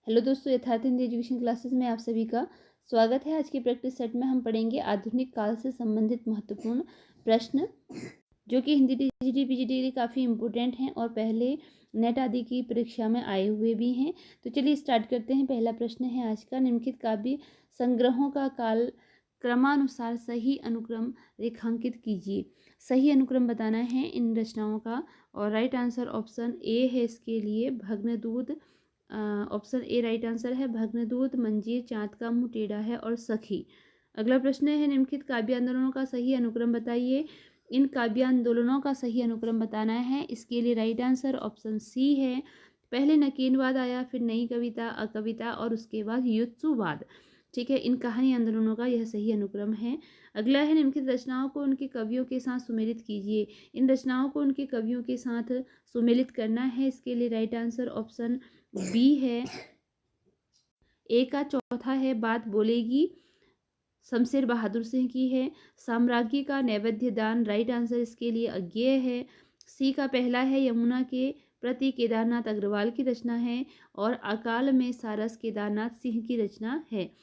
Hello दोस्तों, यथार्थ Hindi education classes में आप सभी का स्वागत है। आज की प्रैक्टिस सेट में हम पढ़ेंगे आधुनिक काल से संबंधित महत्वपूर्ण प्रश्न, जो कि हिंदी टीजीटी पीजीटी के लिए काफ़ी इंपॉर्टेंट हैं और पहले नेट आदि की परीक्षा में आए हुए भी हैं। तो चलिए स्टार्ट करते हैं। पहला प्रश्न है आज का, निम्नलिखित काव्य संग्रहों का काल क्रमानुसार सही अनुक्रम रेखांकित कीजिए। सही अनुक्रम बताना है इन रचनाओं का, और राइट आंसर ऑप्शन ए है इसके लिए, भग्नदूत। ऑप्शन ए राइट आंसर है, भग्नदूत, मंजीर, चाँद का मुंह टेढ़ा है और सखी। अगला प्रश्न है, निम्नलिखित काव्य आंदोलनों का सही अनुक्रम बताइए। इन काव्य आंदोलनों का सही अनुक्रम बताना है, इसके लिए राइट आंसर ऑप्शन सी है। पहले नकीनवाद आया, फिर नई कविता, अकविता और उसके बाद युत्सुवाद। ठीक है, इन कहानी आंदोलनों का यह सही अनुक्रम है। अगला है, निम्नलिखित रचनाओं को उनके कवियों के साथ सुमेलित कीजिए। इन रचनाओं को उनके कवियों के साथ सुमेलित करना है, इसके लिए राइट आंसर ऑप्शन बी है। ए का चौथा है, बात बोलेगी, शमशेर बहादुर सिंह की है। साम्राज्ञी का नैवेद्य दान, राइट आंसर इसके लिए अज्ञेय है। सी का पहला है, यमुना के प्रति केदारनाथ अग्रवाल की रचना है। और अकाल में सारस केदारनाथ सिंह की रचना है।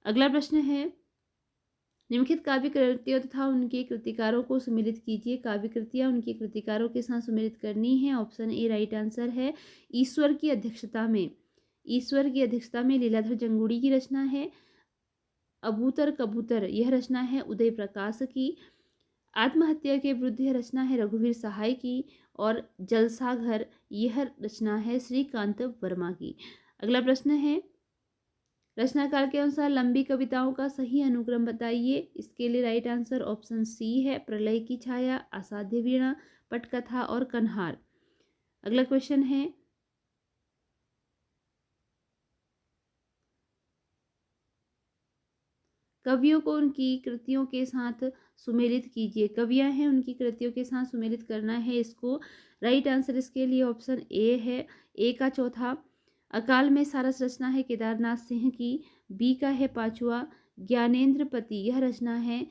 अगला प्रश्न है, निम्नलिखित काव्य कृतियों तथा उनके कृतिकारों को सुमेलित कीजिए। काव्य कृतियां उनके कृतिकारों के साथ सुमेलित करनी है, ऑप्शन ए राइट आंसर है। ईश्वर की अध्यक्षता में, ईश्वर की अध्यक्षता में लीलाधर जंगूड़ी की रचना है। अबूतर कबूतर, यह रचना है उदय प्रकाश की। आत्महत्या के विरुद्ध यह रचना है रघुवीर सहाय की। और जलसाघर, यह रचना है श्रीकांत वर्मा की। अगला प्रश्न है, रचनाकाल के अनुसार लंबी कविताओं का सही अनुक्रम बताइए। इसके लिए राइट आंसर ऑप्शन सी है, प्रलय की छाया, असाध्य वीणा, पटकथा और कन्हार। अगला क्वेश्चन है, कवियों को उनकी कृतियों के साथ सुमेलित कीजिए। कवियां हैं, उनकी कृतियों के साथ सुमेलित करना है इसको। राइट आंसर इसके लिए ऑप्शन ए है। ए का चौथा, अकाल में सारस रचना है केदारनाथ सिंह की। बी का है पांचवा, ज्ञानेन्द्रपति, यह रचना है,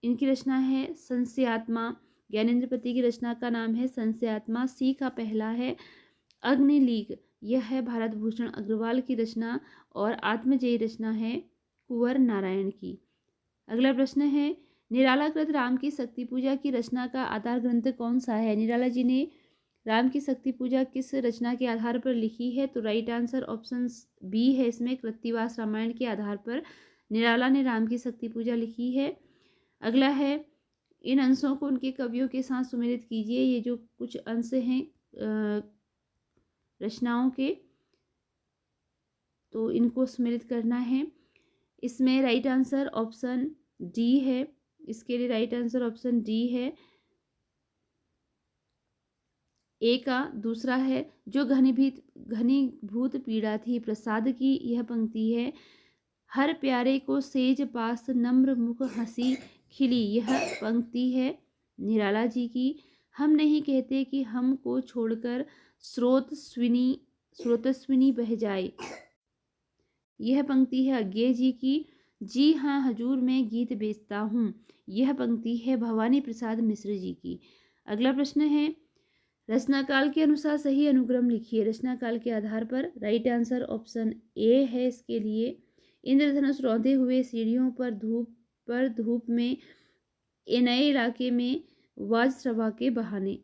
इनकी रचना है संशयात्मा। ज्ञानेन्द्रपति की रचना का नाम है संशयात्मा। सी का पहला है, अग्निलीग, यह है भारत भूषण अग्रवाल की रचना। और आत्मजयी रचना है कुंवर नारायण की। अगला प्रश्न है, निराला कृत राम की शक्ति पूजा की रचना का आधार ग्रंथ कौन सा है। निराला जी ने राम की शक्ति पूजा किस रचना के आधार पर लिखी है। तो राइट आंसर ऑप्शन बी है इसमें, कृत्तिवास रामायण के आधार पर निराला ने राम की शक्ति पूजा लिखी है। अगला है, इन अंशों को उनके कवियों के साथ सुमेलित कीजिए। ये जो कुछ अंश हैं रचनाओं के, तो इनको सुमेलित करना है। इसमें राइट आंसर ऑप्शन डी है, इसके लिए राइट आंसर ऑप्शन डी है। ए का दूसरा है, जो घनीभूत पीड़ा थी प्रसाद की, यह पंक्ति है। हर प्यारे को सेज पास नम्र मुख हंसी खिली, यह पंक्ति है निराला जी की। हम नहीं कहते कि हमको छोड़कर स्रोतस्विनी बह जाए, यह पंक्ति है अज्ञेय जी की। जी हाँ हजूर मैं गीत बेचता हूँ, यह पंक्ति है भवानी प्रसाद मिश्र जी की। अगला प्रश्न है, रचनाकाल के अनुसार सही अनुक्रम लिखिए। रचनाकाल के आधार पर राइट आंसर ऑप्शन ए है इसके लिए, इंद्रधनुष रौंदे हुए सीढ़ियों पर धूप में, ए नए इलाके में वाजश्रवा के बहाने।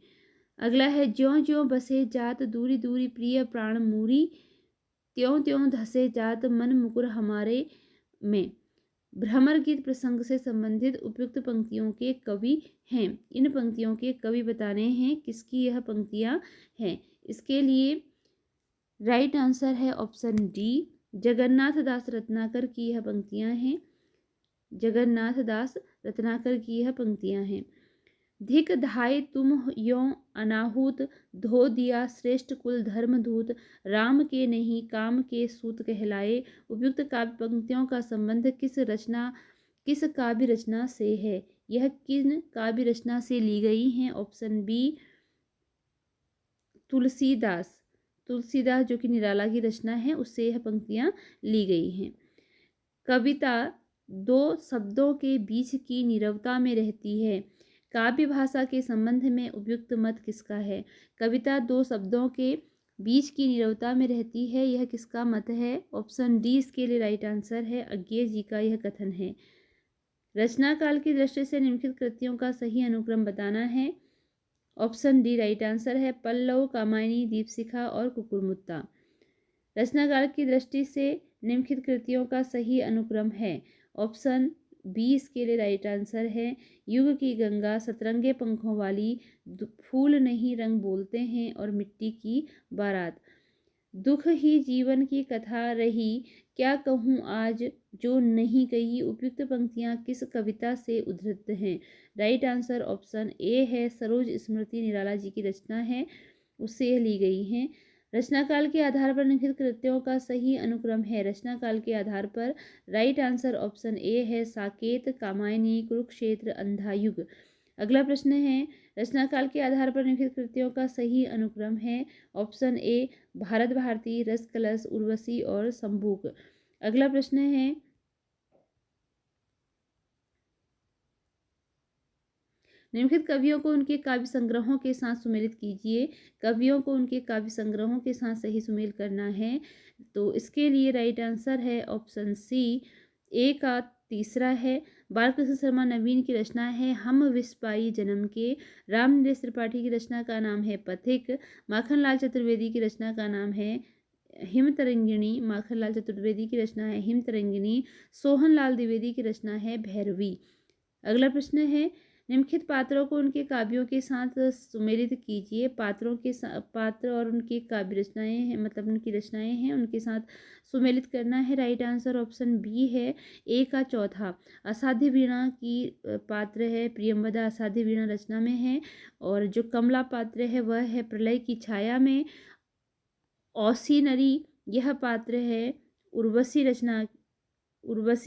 अगला है, ज्यों ज्यों बसे जात दूरी दूरी प्रिय प्राण मूरी, त्यों त्यों धसे जात मन मुकुर हमारे में। भ्रमर गीत प्रसंग से संबंधित उपयुक्त पंक्तियों के कवि हैं। इन पंक्तियों के कवि बताने हैं किसकी यह पंक्तियां हैं। इसके लिए राइट आंसर है ऑप्शन डी, जगन्नाथ दास रत्नाकर की यह पंक्तियां हैं। जगन्नाथ दास रत्नाकर की यह पंक्तियां हैं। धिक धाय तुम यों अनाहूत, धो दिया श्रेष्ठ कुल धर्मधूत, राम के नहीं काम के सूत कहलाए। उपयुक्त काव्य पंक्तियों का संबंध किस काव्य रचना से है। यह किन काव्य रचना से ली गई हैं। ऑप्शन बी, तुलसीदास जो कि निराला की रचना है, उससे यह पंक्तियां ली गई हैं। कविता दो शब्दों के बीच की नीरवता में रहती है। काव्य भाषा के संबंध में उपयुक्त मत किसका है। कविता दो शब्दों के बीच की नीरवता में रहती है, यह किसका मत है? ऑप्शन डी इसके लिए राइट आंसर है, अज्ञे जी का यह कथन है। रचना काल की दृष्टि से निम्नलिखित कृतियों का सही अनुक्रम बताना है। ऑप्शन डी राइट आंसर है, पल्लव, कामायनी, दीपशिखा और कुकुरमुत्ता। रचना काल की दृष्टि से निम्नलिखित कृतियों का सही अनुक्रम है। ऑप्शन बी इसके लिए राइट आंसर है, युग की गंगा, सतरंगे पंखों वाली, फूल नहीं रंग बोलते हैं और मिट्टी की बारात। दुख ही जीवन की कथा रही, क्या कहूँ आज जो नहीं कही। उपयुक्त पंक्तियाँ किस कविता से उद्धृत हैं? राइट आंसर ऑप्शन ए है, सरोज स्मृति निराला जी की रचना है, उससे यह ली गई हैं। रचना काल के आधार पर निम्नलिखित कृतियों का सही अनुक्रम है। रचना काल के आधार पर राइट आंसर ऑप्शन ए है, साकेत, कामायनी, कुरुक्षेत्र, अंधा युग। अगला प्रश्न है, रचना काल के आधार पर निम्नलिखित कृतियों का सही अनुक्रम है। ऑप्शन ए, भारत भारती, रस कलश, उर्वशी और संभूक। अगला प्रश्न है, निम्नलिखित कवियों को उनके काव्य संग्रहों के साथ सुमेलित कीजिए। कवियों को उनके काव्य संग्रहों के साथ सही सुमेल करना है, तो इसके लिए राइट आंसर है ऑप्शन सी, ए का तीसरा है। बालकृष्ण शर्मा नवीन की रचना है हम विस्पाई जन्म के। राम नरेश त्रिपाठी की रचना का नाम है पथिक। माखनलाल चतुर्वेदी की रचना का नाम है हिमतरंगिणी। माखनलाल चतुर्वेदी की रचना है हिमतरंगिणी। सोहनलाल द्विवेदी की रचना है भैरवी। अगला प्रश्न है, निम्नलिखित पात्रों को उनके काव्यों के साथ सुमेलित कीजिए। पात्र और उनकी काव्य रचनाएं हैं, मतलब उनकी रचनाएं हैं, उनके साथ सुमेलित करना है। राइट आंसर ऑप्शन बी है, ए का चौथा। असाध्य वीणा की पात्र है प्रियंवदा, असाध्य वीणा रचना में है। और जो कमला पात्र है वह है प्रलय की छाया में। औसी नरी यह पात्र है उर्वशी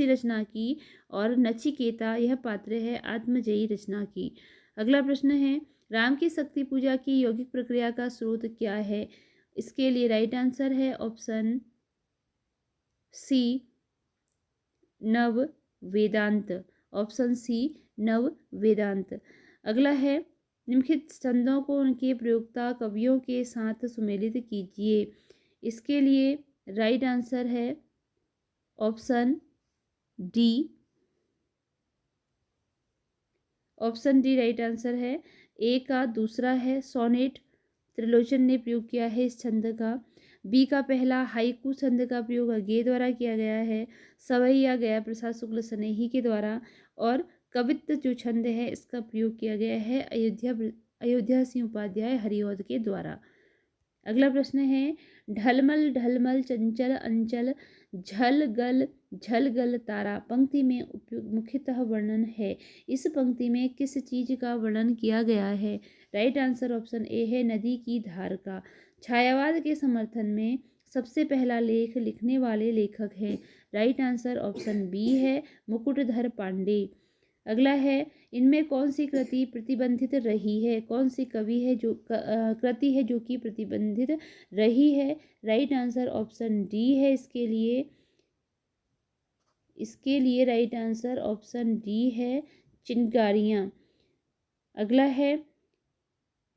रचना की। और नचिकेता यह पात्र है आत्मजयी रचना की। अगला प्रश्न है, राम की शक्ति पूजा की यौगिक प्रक्रिया का स्रोत क्या है? इसके लिए राइट आंसर है ऑप्शन सी, नव वेदांत। ऑप्शन सी, नव वेदांत। अगला है, निम्नलिखित छंदों को उनके प्रयोक्ता कवियों के साथ सुमेलित कीजिए। इसके लिए राइट आंसर है option D. Option D right answer है, ए का दूसरा है सोनेट। त्रिलोचन ने प्रयोग किया है इस छंद का। बी का पहला हाइकू छंद का प्रयोग अज्ञे द्वारा किया गया है। सवैया गया प्रसाद शुक्ल स्नेही के द्वारा। और कवित्त जो छंद है इसका प्रयोग किया गया है अयोध्या सिंह उपाध्याय हरिऔध के द्वारा। अगला प्रश्न है, ढलमल ढलमल चंचल अंचल झल गल तारा पंक्ति में मुख्यतः वर्णन है। इस पंक्ति में किस चीज का वर्णन किया गया है? राइट आंसर ऑप्शन ए है, नदी की धार का। छायावाद के समर्थन में सबसे पहला लेख लिखने वाले लेखक हैं। राइट आंसर ऑप्शन बी है, मुकुटधर पांडे। अगला है, इनमें कौन सी कृति प्रतिबंधित रही है? कौन सी कृति है जो कि प्रतिबंधित रही है? राइट आंसर ऑप्शन डी है इसके लिए राइट आंसर ऑप्शन डी है, चिनगारियाँ। अगला है,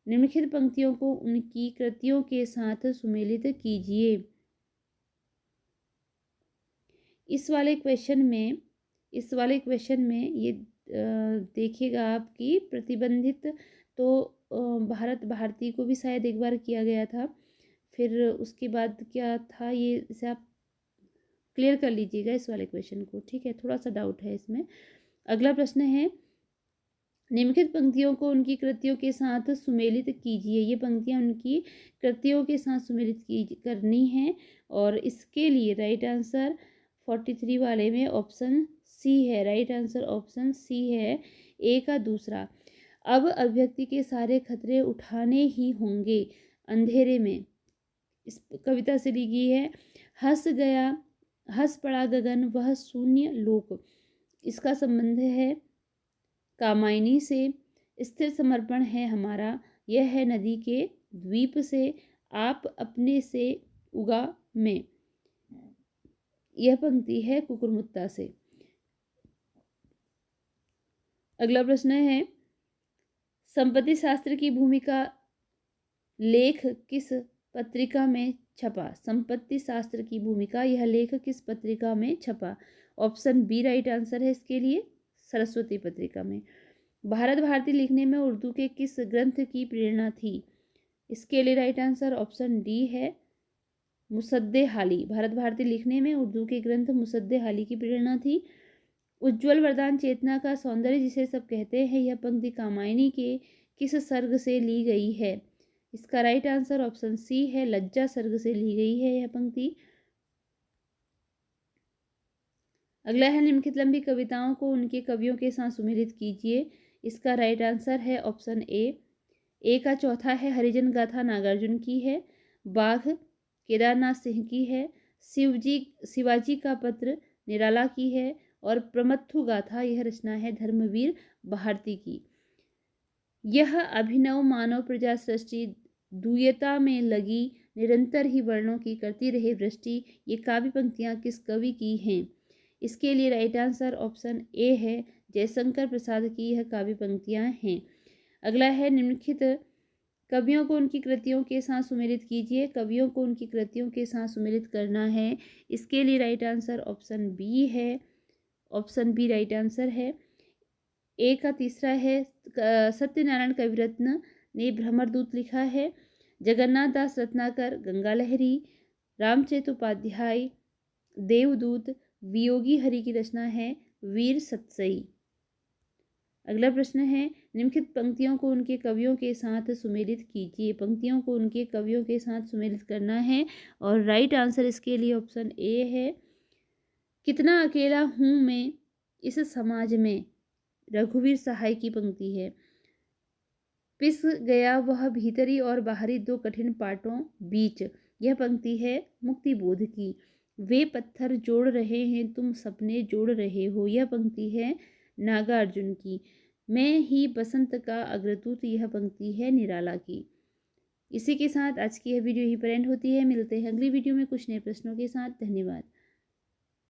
निम्नलिखित पंक्तियों को उनकी कृतियों के साथ सुमेलित कीजिए। इस वाले क्वेश्चन में ये देखिएगा आपकी प्रतिबंधित तो भारत भारती को भी शायद एक बार किया गया था। फिर उसके बाद क्या था, ये इसे आप क्लियर कर लीजिएगा इस वाले क्वेश्चन को, ठीक है? थोड़ा सा डाउट है इसमें। अगला प्रश्न है, निम्नलिखित पंक्तियों को उनकी कृतियों के साथ सुमेलित कीजिए। ये पंक्तियाँ उनकी कृतियों के साथ सुमेलित करनी है। और इसके लिए राइट आंसर 43 वाले में ऑप्शन सी है। राइट आंसर ऑप्शन सी है, ए का दूसरा। अब अभिव्यक्ति के सारे खतरे उठाने ही होंगे अंधेरे में, इस कविता से ली गई है। हंस पड़ा गगन वह शून्य लोक, इसका संबंध है कामायनी से। स्थिर समर्पण है हमारा, यह है नदी के द्वीप से। आप अपने से उगा में, यह पंक्ति है कुकुरमुत्ता से। अगला प्रश्न है, संपत्ति शास्त्र की भूमिका लेख किस पत्रिका में छपा? संपत्ति शास्त्र की भूमिका, यह लेख किस पत्रिका में छपा? ऑप्शन बी राइट आंसर है इसके लिए, सरस्वती पत्रिका में। भारत भारती लिखने में उर्दू के किस ग्रंथ की प्रेरणा थी? इसके लिए राइट आंसर ऑप्शन डी है, मुसद्देहाली। भारत भारती लिखने में उर्दू के ग्रंथ मुसद्देहाली की प्रेरणा थी। उज्ज्वल वरदान चेतना का सौंदर्य जिसे सब कहते हैं, यह पंक्ति कामायनी के किस सर्ग से ली गई है? इसका राइट आंसर ऑप्शन सी है, लज्जा सर्ग से ली गई है यह पंक्ति। अगला है, निम्नलिखित लंबी कविताओं को उनके कवियों के साथ सुमेलित कीजिए। इसका राइट आंसर है ऑप्शन ए का चौथा है, हरिजन गाथा नागार्जुन की है, बाघ केदारनाथ सिंह की है, शिवाजी का पत्र निराला की है, और प्रमथु गाथा यह रचना है धर्मवीर भारती की। यह अभिनव मानव प्रजा सृष्टि दुयता में लगी निरंतर ही वर्णों की करती रहे वृष्टि, ये काव्य पंक्तियां किस कवि की हैं? इसके लिए राइट आंसर ऑप्शन ए है, जयशंकर प्रसाद की यह काव्य पंक्तियां हैं। अगला है, निम्नलिखित कवियों को उनकी कृतियों के साथ सुमेलित कीजिए। कवियों को उनकी कृतियों के साथ सुमेलित करना है, इसके लिए राइट आंसर ऑप्शन बी है, ऑप्शन बी राइट आंसर है। ए का तीसरा है, सत्यनारायण कविरत्न ने भ्रमरदूत लिखा है, जगन्नाथ दास रत्नाकर गंगा लहरी, रामचरित उपाध्याय देवदूत, वियोगी हरि की रचना है वीर सतसई। अगला प्रश्न है, निम्नलिखित पंक्तियों को उनके कवियों के साथ सुमेलित कीजिए। पंक्तियों को उनके कवियों के साथ सुमेलित करना है, और राइट आंसर इसके लिए ऑप्शन ए है, कितना अकेला हूं मैं इस समाज में, रघुवीर सहाय की पंक्ति है। पिस गया वह भीतरी और बाहरी दो कठिन पाटों बीच, यह पंक्ति है मुक्ति बोध की। वे पत्थर जोड़ रहे हैं तुम सपने जोड़ रहे हो, यह पंक्ति है नागार्जुन की। मैं ही बसंत का अग्रदूत, यह पंक्ति है निराला की। इसी के साथ आज की यह वीडियो यहीं पर एंड होती है। मिलते हैं अगली वीडियो में कुछ नए प्रश्नों के साथ। धन्यवाद।